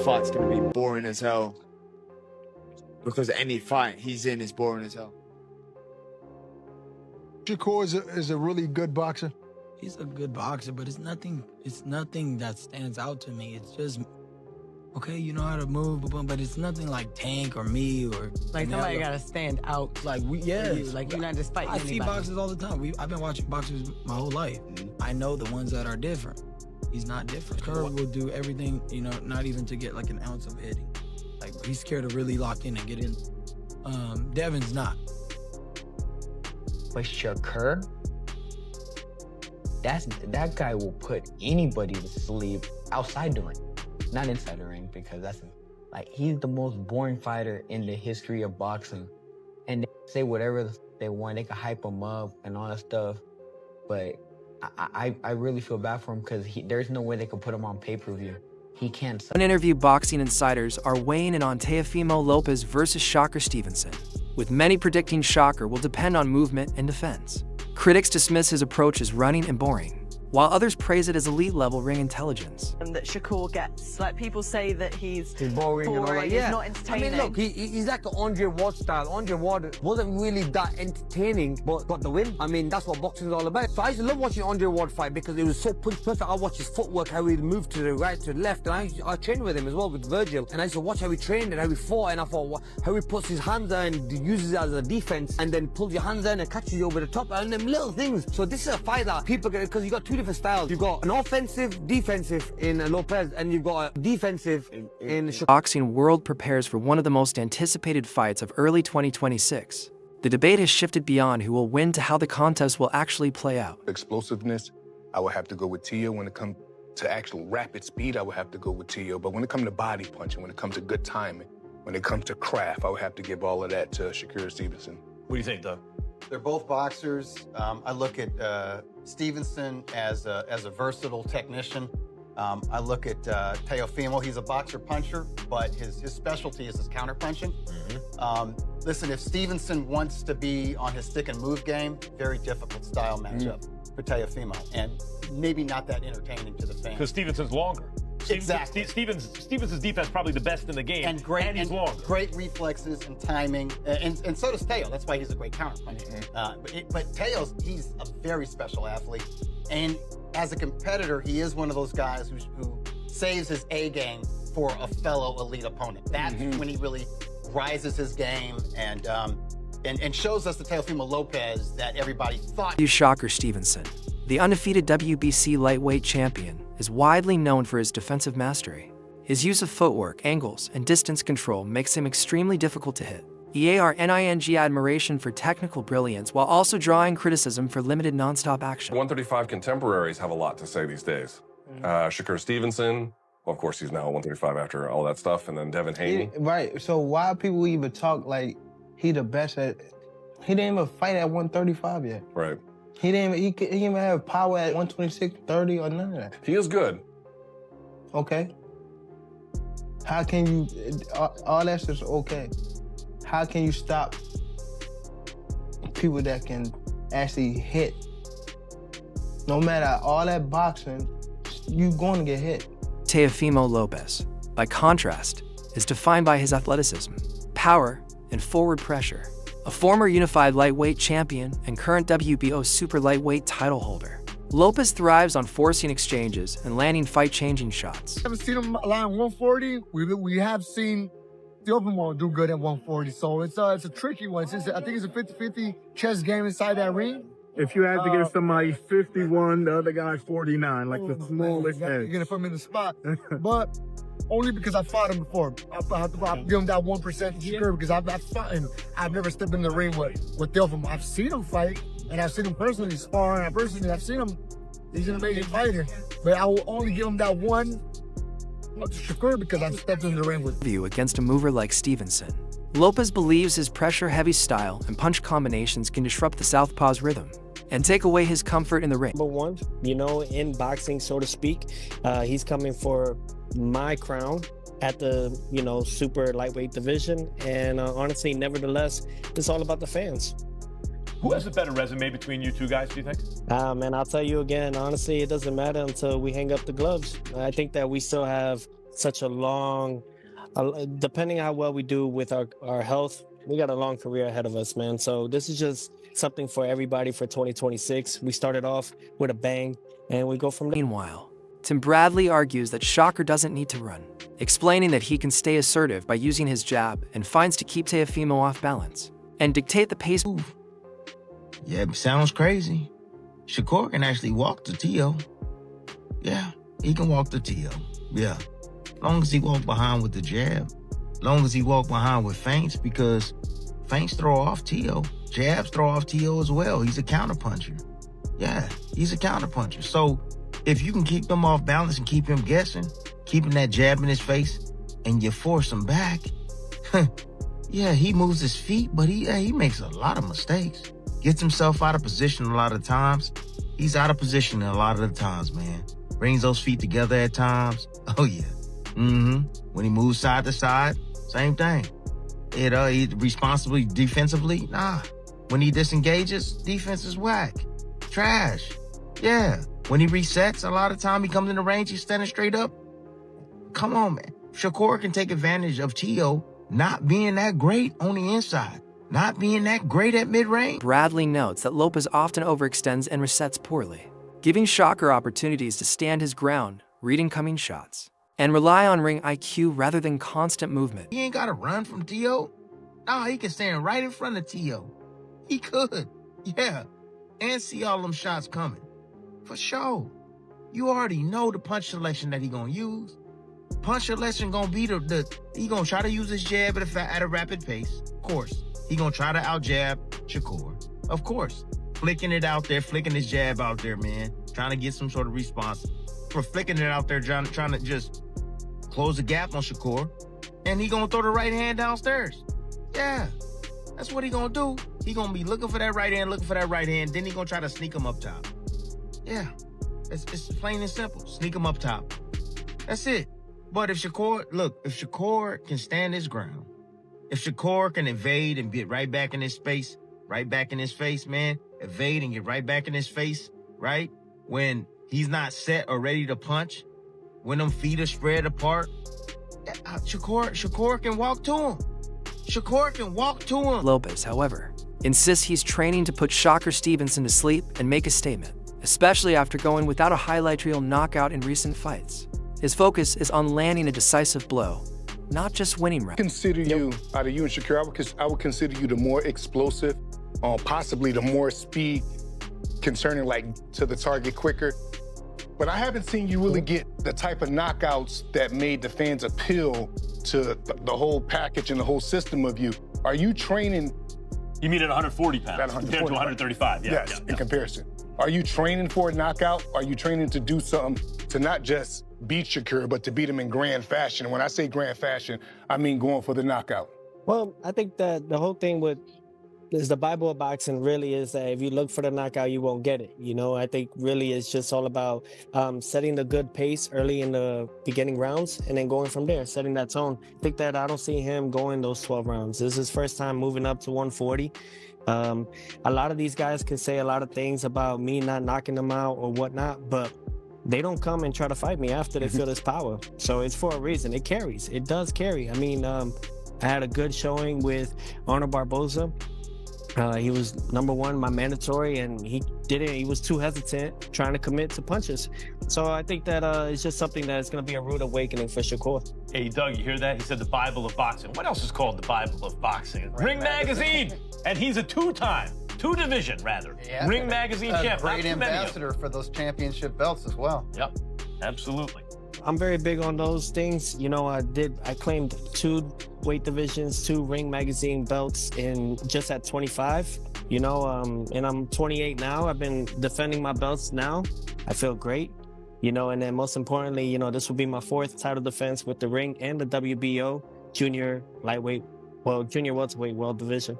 fight's going to be boring as hell. Because any fight he's in is boring as hell. Shakur is a really good boxer. He's a good boxer, but it's nothing that stands out to me. It's just, okay, you know how to move, but it's nothing like Tank or me or... Like somebody gotta stand out. Like, like you're not just fighting I see anybody. boxers all the time. I've been watching boxers my whole life. I know the ones that are different. He's not different. Kerr will do everything, you know, not even to get like an ounce of hitting. Like, he's scared to really lock in and get in. Devin's not. But Shakur, that guy will put anybody to sleep outside the ring, not inside the ring, because he's the most boring fighter in the history of boxing. And they say whatever they want, they can hype him up and all that stuff. But I really feel bad for him because there's no way they could put him on pay-per-view. He can't. An interview boxing insiders are weighing in on Teofimo Lopez versus Shakur Stevenson, with many predicting Shakur will depend on movement and defense. Critics dismiss his approach as running and boring, while others praise it as elite-level ring intelligence. And that Shakur gets, like, people say that he's boring and all that. he's not entertaining. I mean, look, he's like the Andre Ward style. Andre Ward wasn't really that entertaining, but got the win. I mean, that's what boxing is all about. So I used to love watching Andre Ward fight because it was so perfect. I watched his footwork, how he moved to the right, to the left, and I trained with him as well, with Virgil. And I used to watch how he trained and how he fought, and I thought how he puts his hands out and uses it as a defense, and then pulls your hands down and catches you over the top, and them little things. So this is a fight that people get, because you got two different styles. You've got an offensive, defensive in Lopez, and you've got a defensive in Shakur. Boxing world prepares for one of the most anticipated fights of early 2026. The debate has shifted beyond who will win to how the contest will actually play out. Explosiveness, I would have to go with Teo. When it comes to actual rapid speed, I would have to go with Teo. But when it comes to body punching, when it comes to good timing, when it comes to craft, I would have to give all of that to Shakur Stevenson. What do you think, Doug? They're both boxers. I look at Stevenson as a versatile technician. I look at Teofimo. He's a boxer puncher, but his specialty is his counter punching. Listen, if Stevenson wants to be on his stick and move game, very difficult style matchup for Teofimo, and maybe not that entertaining to the fans. Because Stevenson's longer. Exactly. Stevenson's defense probably the best in the game, and he's longer. Great reflexes and timing, and so does Teo. That's why he's a great counter puncher. But Teo's, he's a very special athlete, and as a competitor, he is one of those guys who saves his A game for a fellow elite opponent. That's when he really rises his game and shows us the Teofimo Lopez that everybody thought. Shakur Stevenson, the undefeated WBC lightweight champion, is widely known for his defensive mastery. His use of footwork, angles, and distance control makes him extremely difficult to hit. EARNING admiration for technical brilliance while also drawing criticism for limited non-stop action. 135 contemporaries have a lot to say these days. Shakur Stevenson, well, of course he's now 135 after all that stuff, and then Devin Haney. Right, so why people even talk like he the best at... He didn't even fight at 135 yet. Right. He didn't even have power at 126, 30, or none of that. He is good. Okay. How can you... All that's just okay. How can you stop people that can actually hit? No matter all that boxing, you're going to get hit. Teofimo Lopez, by contrast, is defined by his athleticism, power, and forward pressure. A former unified lightweight champion and current WBO super lightweight title holder, Lopez thrives on forcing exchanges and landing fight-changing shots. I haven't seen him land 140. We have seen Teofimo do good at 140, so it's a tricky one. I think it's a 50-50 chess game inside that ring. If you had to get somebody 51, the other guy 49, like the smallest edge. You're gonna put him in the spot, but only because I fought him before. I'll give him that 1% sure because I've fought him. I've never stepped in the ring with Teofimo. I've seen him fight, and I've seen him personally spar, and I've seen him. He's an amazing fighter, but I will only give him that one to Shakur because I've stepped in the ring with him. Against a mover like Stevenson, Lopez believes his pressure-heavy style and punch combinations can disrupt the southpaw's rhythm and take away his comfort in the ring. Number one, you know, in boxing, so to speak, he's coming for my crown at the, you know, super lightweight division. And honestly, nevertheless, it's all about the fans. Who has a better resume between you two guys, do you think? Man, I'll tell you again, honestly, it doesn't matter until we hang up the gloves. I think that we still have such a long, depending how well we do with our health, we got a long career ahead of us, man. So this is just something for everybody for 2026. We started off with a bang, and we go from there. Meanwhile, Tim Bradley argues that Shakur doesn't need to run, explaining that he can stay assertive by using his jab and finds to keep Teofimo off balance and dictate the pace. Yeah, it sounds crazy. Shakur can actually walk to Teo. Yeah, he can walk to Teo. Yeah, long as he walk behind with the jab. Long as he walk behind with feints, because feints throw off Teo. Jabs throw off Teo as well. He's a counterpuncher. Yeah, he's a counterpuncher. So if you can keep him off balance and keep him guessing, keeping that jab in his face, and you force him back, yeah, he moves his feet, but he makes a lot of mistakes. Gets himself out of position a lot of times. He's out of position a lot of the times, man. Brings those feet together at times. Oh, yeah. When he moves side to side, same thing. He responsibly defensively, nah. When he disengages, defense is whack. Trash. Yeah. When he resets, a lot of time he comes in the range, he's standing straight up. Come on, man. Shakur can take advantage of Teo not being that great on the inside, not being that great at mid-range. Bradley notes that Lopez often overextends and resets poorly, giving Shakur opportunities to stand his ground, read incoming shots, and rely on ring IQ rather than constant movement. He ain't got to run from Teo. Nah, he can stand right in front of Teo. He could, yeah, and see all them shots coming. For sure. You already know the punch selection that he gonna use. Punch selection gonna be he gonna try to use his jab at a rapid pace. Of course. He gonna try to out-jab Shakur. Of course. Flicking it out there, flicking his jab out there, man. Trying to get some sort of response. For flicking it out there, trying to just close the gap on Shakur. And he gonna throw the right hand downstairs. Yeah. That's what he gonna do. He gonna be looking for that right hand, then he gonna try to sneak him up top. Yeah. It's plain and simple. Sneak him up top. That's it. But if Shakur can stand his ground, if Shakur can evade and get right back in his space, right back in his face, man, evade and get right back in his face, right? When he's not set or ready to punch, when them feet are spread apart, Shakur can walk to him. Shakur can walk to him. Lopez, however, insists he's training to put Shakur Stevenson to sleep and make a statement, especially after going without a highlight reel knockout in recent fights. His focus is on landing a decisive blow, not just winning rounds. Consider you, out of you and Shakur, I would consider you the more explosive, possibly the more speed concerning like to the target quicker. But I haven't seen you really get the type of knockouts that made the fans appeal to the whole package and the whole system of you. Are you training? You mean at 140 pounds At compared to 135? Yeah, yes, in comparison. Are you training for a knockout? Are you training to do something to not just beat Shakur, but to beat him in grand fashion? When I say grand fashion, I mean going for the knockout. Well, I think that the whole thing is the Bible of boxing really is that if you look for the knockout, you won't get it. You know, I think really it's just all about setting the good pace early in the beginning rounds and then going from there, setting that tone. I think that I don't see him going those 12 rounds. This is his first time moving up to 140. A lot of these guys can say a lot of things about me not knocking them out or whatnot, but they don't come and try to fight me after they feel this power. So it's for a reason. It carries. It does carry. I mean, I had a good showing with Arnold Barboza. He was #1, my mandatory, and he was too hesitant trying to commit to punches. So I think that it's just something that's going to be a rude awakening for Shakur. Hey, Doug, you hear that? He said the Bible of boxing. What else is called the Bible of boxing? Ring Magazine. And he's a two-division, Yeah, Ring Magazine champ. Great ambassador for those championship belts as well. Yep, absolutely. I'm very big on those things. You know, I claimed 2 weight divisions, 2 Ring Magazine belts just at 25, you know, and I'm 28 now. I've been defending my belts now. I feel great, you know, and then most importantly, you know, this will be my 4th title defense with the Ring and the WBO junior welterweight world division.